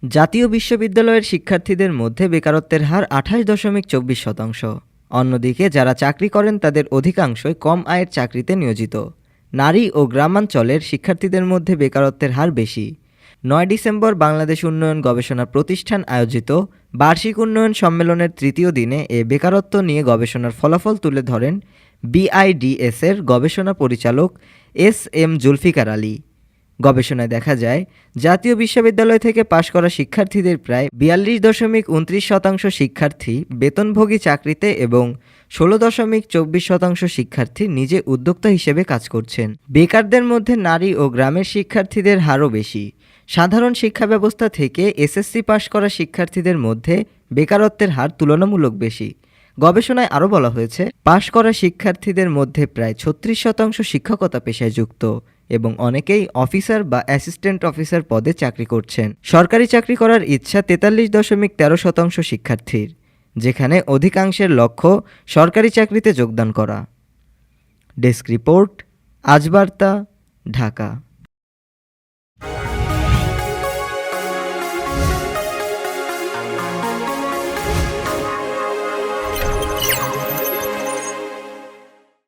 জাতীয় বিশ্ববিদ্যালয়ের শিক্ষার্থীদের মধ্যে বেকারত্বের হার 28.24%। অন্যদিকে যারা চাকরি করেন তাদের অধিকাংশই কম আয়ের চাকরিতে নিয়োজিত। নারী ও গ্রামাঞ্চলের শিক্ষার্থীদের মধ্যে বেকারত্বের হার বেশি। 9 ডিসেম্বর বাংলাদেশ উন্নয়ন গবেষণা প্রতিষ্ঠান আয়োজিত বার্ষিক উন্নয়ন সম্মেলনের তৃতীয় দিনে এ বেকারত্ব নিয়ে গবেষণার ফলাফল তুলে ধরেন বিআইডিএসের গবেষণা পরিচালক এস.এম. জুলফিকার আলী। গবেষণায় দেখা যায়, জাতীয় বিশ্ববিদ্যালয় থেকে পাশ করা শিক্ষার্থীদের প্রায় 42.29% শিক্ষার্থী বেতনভোগী চাকরিতে এবং 16.24% শিক্ষার্থী নিজে উদ্যোক্তা হিসেবে কাজ করছেন। বেকারদের মধ্যে নারী ও গ্রামের শিক্ষার্থীদের হারও বেশি। সাধারণ শিক্ষা ব্যবস্থা থেকে এসএসসি পাশ করা শিক্ষার্থীদের মধ্যে বেকারত্বের হার তুলনামূলক বেশি। গবেষণায় আরও বলা হয়েছে, পাশ করা শিক্ষার্থীদের মধ্যে প্রায় 36% শিক্ষকতা পেশায় যুক্ত এবং অনেকেই অফিসার বা অ্যাসিস্ট্যান্ট অফিসার পদে চাকরি করছেন। সরকারি চাকরি করার ইচ্ছা 43.13% শিক্ষার্থীর, যেখানে অধিকাংশের লক্ষ্য সরকারি চাকরিতে যোগদান করা। ডেস্ক রিপোর্ট, আজ বার্তা, ঢাকা।